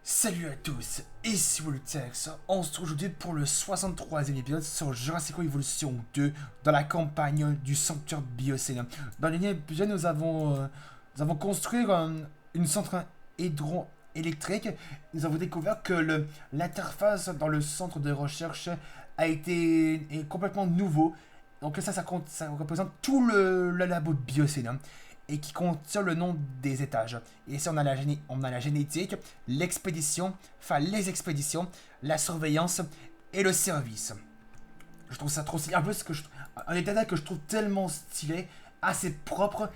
Salut à tous, ici Wolutex. On se trouve aujourd'hui pour le 63e épisode sur Jurassic World Evolution 2 dans la campagne du sanctuaire Biocène. Dans l'épisode épisode, nous avons construit une centrale hydroélectrique. Nous avons découvert que l'interface dans le centre de recherche est complètement nouveau. Donc ça représente tout le labo de Biocène et qui contient le nom des étages. Et ici, on a la génétique, l'expédition, enfin les expéditions, la surveillance et le service. Je trouve ça trop stylé. En plus, un des détails que je trouve tellement stylé, assez propre,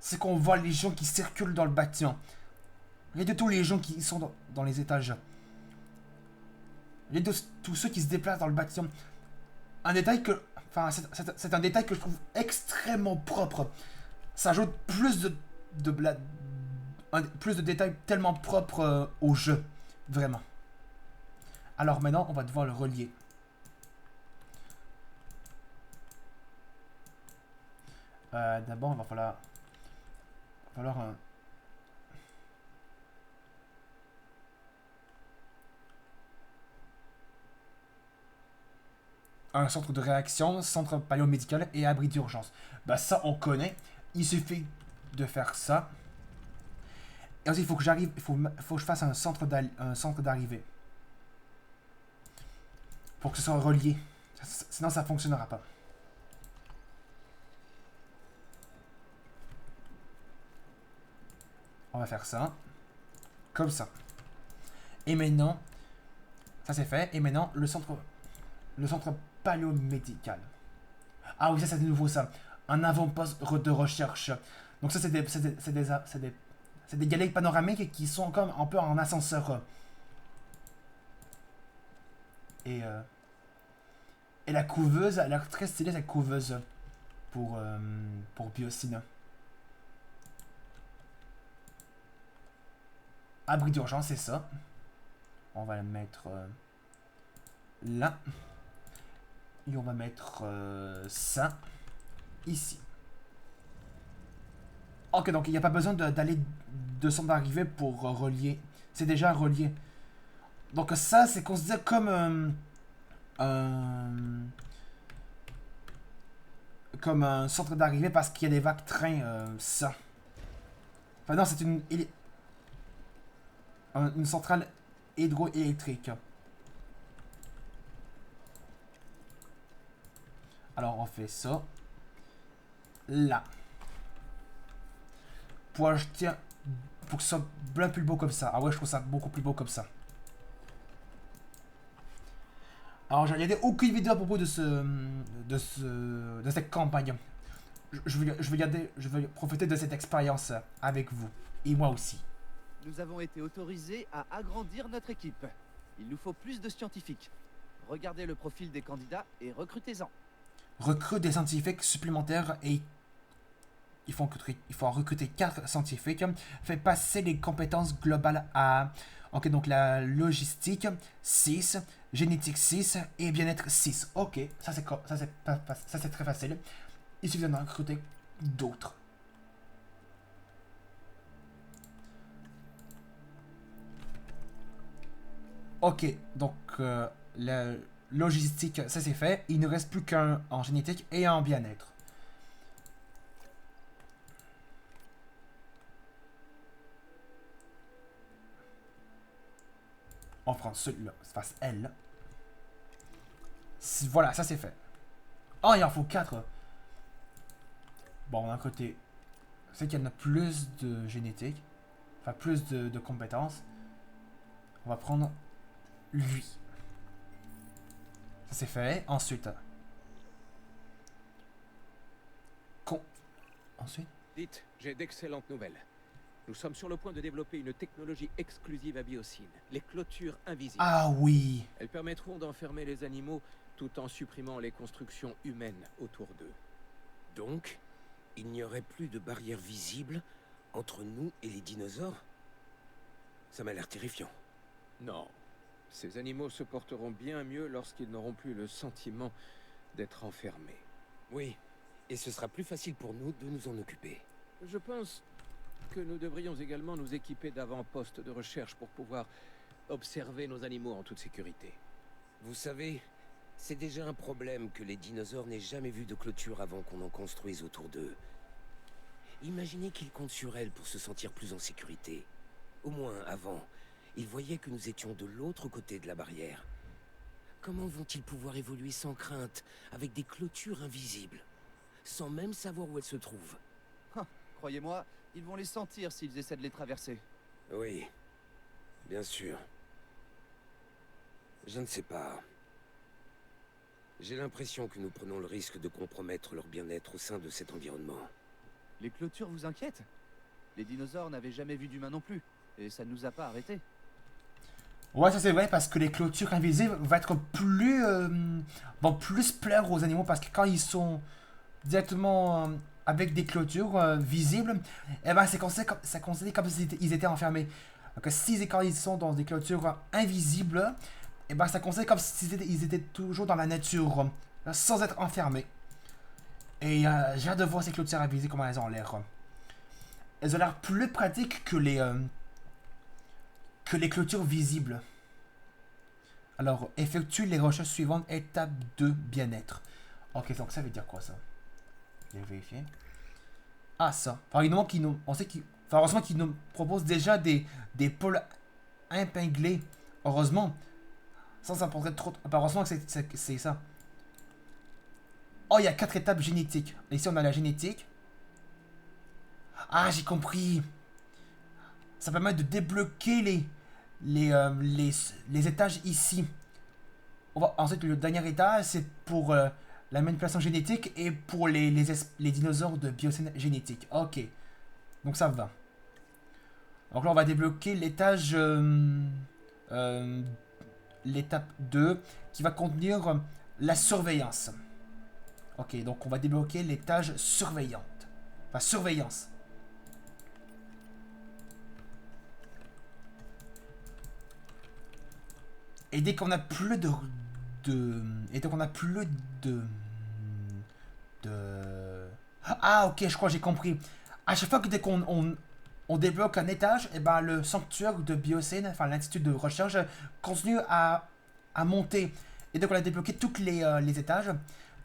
c'est qu'on voit les gens qui circulent dans le bâtiment. Regardez tous les gens qui sont dans les étages. Regardez tous ceux qui se déplacent dans le bâtiment. Un détail que... Enfin, c'est un détail que je trouve extrêmement propre. Ça ajoute plus de détails tellement propres au jeu. Vraiment. Alors maintenant, on va devoir le relier. D'abord, il va falloir un centre de réaction, centre paléomédical et abri d'urgence. Bah ça, on connaît. Il suffit de faire ça. Et ensuite, il faut que j'arrive, faut que je fasse un centre d'arrivée. Pour que ce soit relié. Sinon, ça ne fonctionnera pas. On va faire ça. Comme ça. Et maintenant, ça c'est fait. Et maintenant, le centre paléomédical. Ah oui, ça c'est de nouveau ça. Un avant-poste de recherche. Donc ça, c'est des galeries panoramiques qui sont comme un peu en ascenseur. Et la couveuse, elle a l'air très stylée, cette couveuse. Pour Biocine. Abri d'urgence, c'est ça. On va le mettre là. Et on va mettre ça ici. Ok, donc il n'y a pas besoin d'aller de son arrivée pour relier. C'est déjà relié. Donc ça, c'est considéré comme comme un centre d'arrivée parce qu'il y a des vagues trains, ça. Enfin non, c'est une centrale hydroélectrique. Alors on fait ça. Là. Pour acheter pour que ce soit bien plus beau comme ça. Ah ouais, je trouve ça beaucoup plus beau comme ça. Alors j'ai regardé aucune vidéo à propos de cette campagne. Je vais profiter de cette expérience avec vous. Et moi aussi. Nous avons été autorisés à agrandir notre équipe. Il nous faut plus de scientifiques. Regardez le profil des candidats et recrutez-en. Recrute des scientifiques supplémentaires et il faut en recruter 4 scientifiques. Fait passer les compétences globales à... Ok, donc la logistique 6, génétique 6 et bien-être 6. Ok, ça c'est très facile. Il suffit d'en recruter d'autres. Ok, donc la logistique, ça c'est fait. Il ne reste plus qu'un en génétique et un en bien-être. On prend celui-là, face L. Voilà, ça c'est fait. Oh, il en faut 4. Bon, d'un côté, c'est qu'il y en a plus de génétique. Enfin, plus de compétences. On va prendre lui. Ça c'est fait. Ensuite. Ensuite. Dites, j'ai d'excellentes nouvelles. Nous sommes sur le point de développer une technologie exclusive à Biocine, les clôtures invisibles. Ah oui. Elles permettront d'enfermer les animaux tout en supprimant les constructions humaines autour d'eux. Donc, il n'y aurait plus de barrière visible entre nous et les dinosaures? Ça m'a l'air terrifiant. Non. Ces animaux se porteront bien mieux lorsqu'ils n'auront plus le sentiment d'être enfermés. Oui, et ce sera plus facile pour nous de nous en occuper. Je pense que nous devrions également nous équiper d'avant-postes de recherche pour pouvoir observer nos animaux en toute sécurité. Vous savez, c'est déjà un problème que les dinosaures n'aient jamais vu de clôture avant qu'on en construise autour d'eux. Imaginez qu'ils comptent sur elle pour se sentir plus en sécurité. Au moins, avant, ils voyaient que nous étions de l'autre côté de la barrière. Comment vont-ils pouvoir évoluer sans crainte, avec des clôtures invisibles, sans même savoir où elles se trouvent? Croyez-moi, ils vont les sentir s'ils essaient de les traverser. Oui, bien sûr. Je ne sais pas. J'ai l'impression que nous prenons le risque de compromettre leur bien-être au sein de cet environnement. Les clôtures vous inquiètent? Les dinosaures n'avaient jamais vu d'humains non plus, et ça ne nous a pas arrêtés. Ouais, ça c'est vrai, parce que les clôtures invisibles vont être plus... vont plus plaire aux animaux, parce que quand ils sont directement avec des clôtures visibles, eh ben c'est considéré comme s'ils étaient enfermés. Donc quand ils sont dans des clôtures invisibles, eh ben ça considère comme s'ils étaient toujours dans la nature, sans être enfermés. Et j'ai hâte de voir ces clôtures invisibles, comment elles ont l'air. Elles ont l'air plus pratiques que les clôtures visibles. Alors, effectue les recherches suivantes, étape 2, bien-être. Ok, donc ça veut dire quoi ça? Je vais vérifier. Ah, ça. Enfin, évidemment, heureusement qu'ils nous proposent déjà des pôles épinglés. Heureusement. Ça prendrait trop... heureusement que c'est ça. Oh, il y a 4 étapes génétiques. Ici, on a la génétique. Ah, j'ai compris. Ça permet de débloquer les étages ici. Ensuite, le dernier étage, c'est pour la manipulation génétique et pour les dinosaures de biocène génétique. Ok. Donc ça va. Donc là, on va débloquer l'étage... l'étape 2 qui va contenir la surveillance. Ok, donc on va débloquer l'étage surveillante. Enfin, surveillance. Et dès qu'on a plus Ah, ok, je crois que j'ai compris. À chaque fois que dès qu'on débloque un étage, et ben le sanctuaire de Biocène, enfin l'institut de recherche, continue à monter. Et dès qu'on a débloqué tous les étages,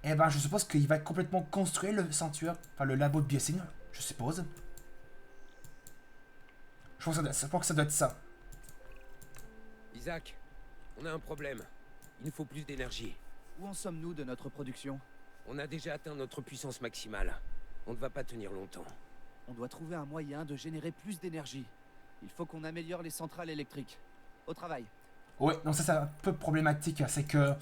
et ben je suppose qu'il va complètement construire le sanctuaire, enfin le labo de Biocène, je suppose. Je pense que ça doit être ça. Isaac, on a un problème. Il nous faut plus d'énergie. Où en sommes-nous de notre production? On a déjà atteint notre puissance maximale. On ne va pas tenir longtemps. On doit trouver un moyen de générer plus d'énergie. Il faut qu'on améliore les centrales électriques. Au travail. Ouais, donc ça c'est un peu problématique, c'est que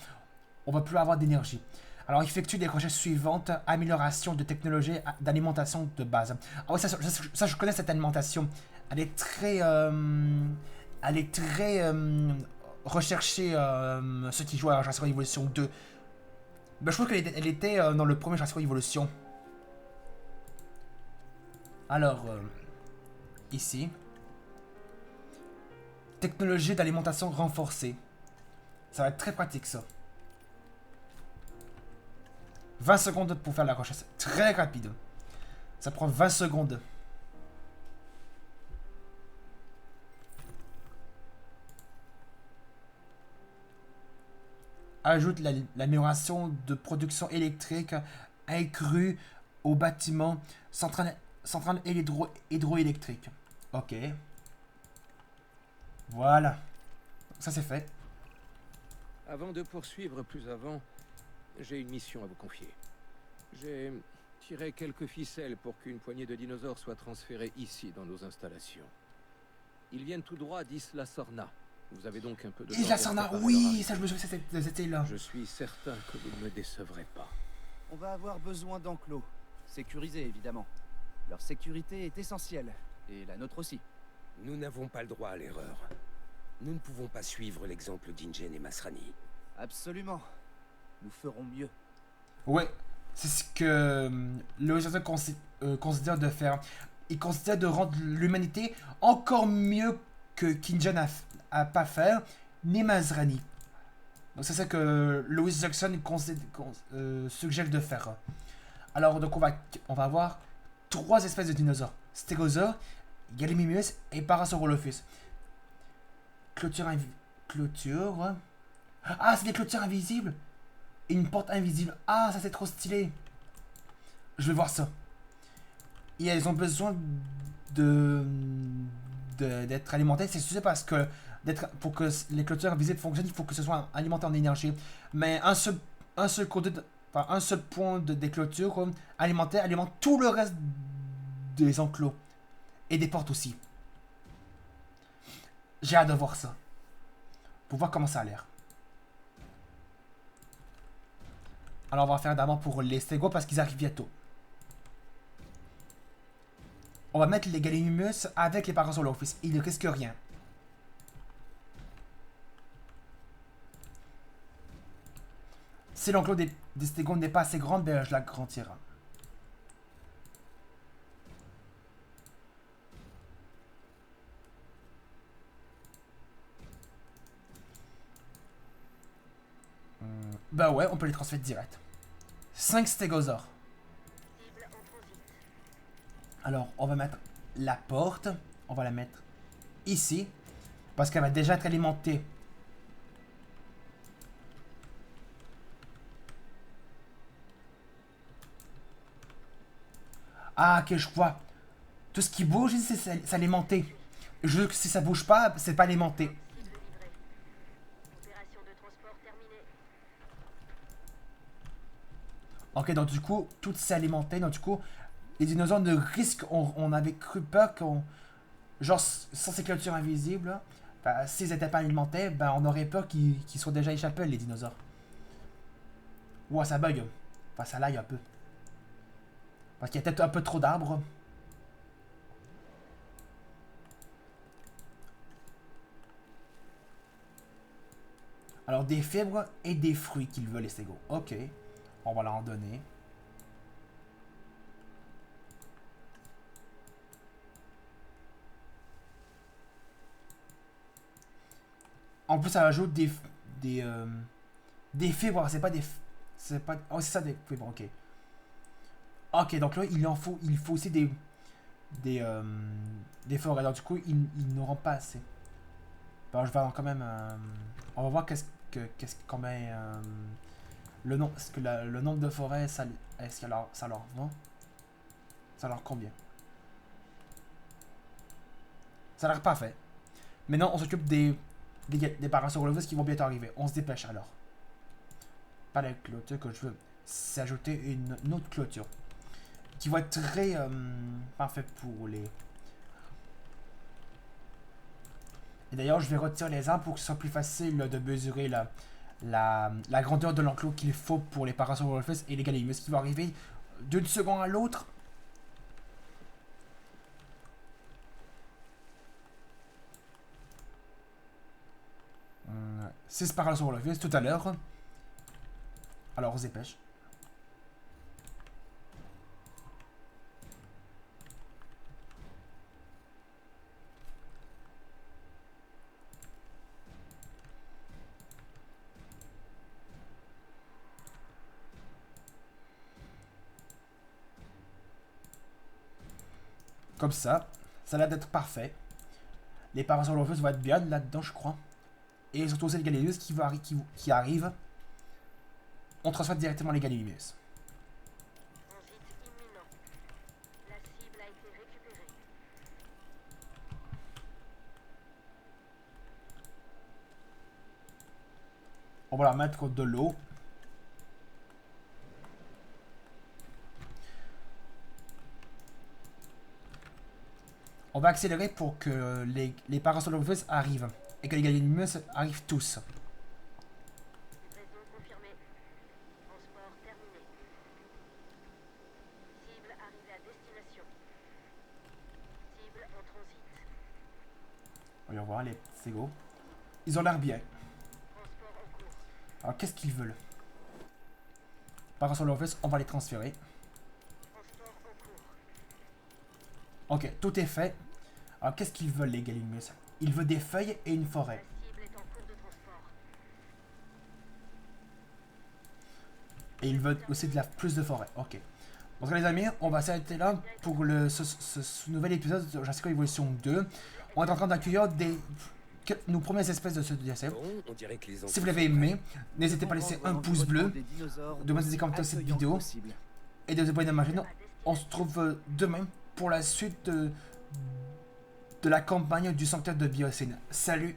on va plus avoir d'énergie. Alors effectue des recherches suivantes, amélioration de technologie d'alimentation de base. Ah ouais, ça je connais cette alimentation. Elle est très recherchée, ceux qui jouent à Jurassic World Evolution 2. Ben, je trouve qu'elle était dans le premier Jurassic World Evolution. Alors, ici. Technologie d'alimentation renforcée. Ça va être très pratique ça. 20 secondes pour faire la recherche. Très rapide. Ça prend 20 secondes. Ajoute l'amélioration de production électrique accrue au bâtiment centrale hydroélectrique. Ok. Voilà. Ça c'est fait. Avant de poursuivre plus avant, j'ai une mission à vous confier. J'ai tiré quelques ficelles pour qu'une poignée de dinosaures soit transférée ici dans nos installations. Ils viennent tout droit d'Isla Sorna. Vous avez donc un peu de... Isla Sorna, oui, ça je me souviens, c'était là. Je suis certain que vous ne me décevrez pas. On va avoir besoin d'enclos. Sécurisés, évidemment. Leur sécurité est essentielle. Et la nôtre aussi. Nous n'avons pas le droit à l'erreur. Nous ne pouvons pas suivre l'exemple d'Ingen et Masrani. Absolument. Nous ferons mieux. Ouais, c'est ce que le Johnson considère de faire. Il considère de rendre l'humanité encore mieux que Kingen a pas fait, ni Masrani. Donc c'est ça que Louis Jackson suggère de faire. Alors donc on va avoir 3 espèces de dinosaures. Stégosaure, Gallimimus et Parasaurolophus. Clôture. Ah, c'est des clôtures invisibles. Et une porte invisible. Ah, ça c'est trop stylé. Je vais voir ça. Et elles ont besoin d'être alimentées. C'est juste parce que pour que les clôtures invisibles fonctionnent, il faut que ce soit alimenté en énergie. Mais un seul point des clôtures alimentées alimente tout le reste des enclos. Et des portes aussi. J'ai hâte de voir ça. Pour voir comment ça a l'air. Alors on va faire d'abord pour les stégots parce qu'ils arrivent bientôt. On va mettre les Gallimimus avec les Parasaurolophus. Ils ne risquent rien. Si l'enclos des stégots n'est pas assez grand, ben je l'agrandirai. Bah ouais, on peut les transférer direct. 5 stégosaures. Alors, on va mettre la porte. On va la mettre ici. Parce qu'elle va déjà être alimentée. Ah, ok, je vois. Tout ce qui bouge, c'est alimenté. Je veux que si ça bouge pas, c'est pas alimenté. Ok, donc du coup, tout s'est alimenté. Donc du coup, les dinosaures ne risquent... On avait cru pas qu'on... Genre, sans ces clôtures invisibles, s'ils n'étaient pas alimentés, ben on aurait peur qu'ils soient déjà échappés, les dinosaures. Ouah, ça bug. Enfin, ça lag un peu. Parce qu'il y a peut-être un peu trop d'arbres. Alors, des fibres et des fruits qu'ils veulent, les stégots. Ok. On va leur en donner. En plus, ça ajoute des fibres. C'est pas des... C'est pas... Oh, c'est ça, des fibres. Ok. Ok, donc là, il faut aussi des forêts. Alors, du coup, ils n'auront pas assez. Bon, je vais avoir quand même... on va voir combien... le nombre de forêts, est-ce que ça leur vend? Ça leur convient? Ça a l'air parfait. Maintenant, on s'occupe des Parasaurolophus qui vont bientôt arriver. On se dépêche alors. Pas la clôture que je veux. C'est ajouter une autre clôture. Qui va être très parfait pour les... Et d'ailleurs, je vais retirer les arbres pour que ce soit plus facile de mesurer la grandeur de l'enclos qu'il faut pour les Parasaurolophus et les Gallimimus qui vont arriver d'une seconde à l'autre. C'est Parasaurolophus tout à l'heure. Alors, on se dépêche. Comme ça a l'air d'être parfait. Les Parasaurolophus vont être bien là-dedans, je crois. Et surtout aussi les Gallimimus qui arrivent. On transfère directement les Gallimimus. On va leur mettre de l'eau. On va accélérer pour que les Parasaurolophus arrivent. Et que les Gallimimus arrivent tous. On va voir les stégots. Ils ont l'air bien. Alors qu'est-ce qu'ils veulent? Parasaurolophus, on va les transférer. Ok, tout est fait. Alors qu'est-ce qu'ils veulent les Gallimimus? Ils veulent des feuilles et une forêt. Et ils veulent aussi plus de forêt. Ok. Donc les amis, on va s'arrêter là pour ce nouvel épisode de Jurassic World Evolution 2. On est en train d'accueillir nos premières espèces de ce DLC. Bon, on dirait que les Si vous l'avez aimé, n'hésitez pas à laisser un pouce bleu, Des dinosaures de mettre des commentaires sur cette accueillants vidéo possible. et de vous abonner à ma chaîne. On se retrouve demain pour la suite de la campagne du sanctuaire de Biosyn. Salut!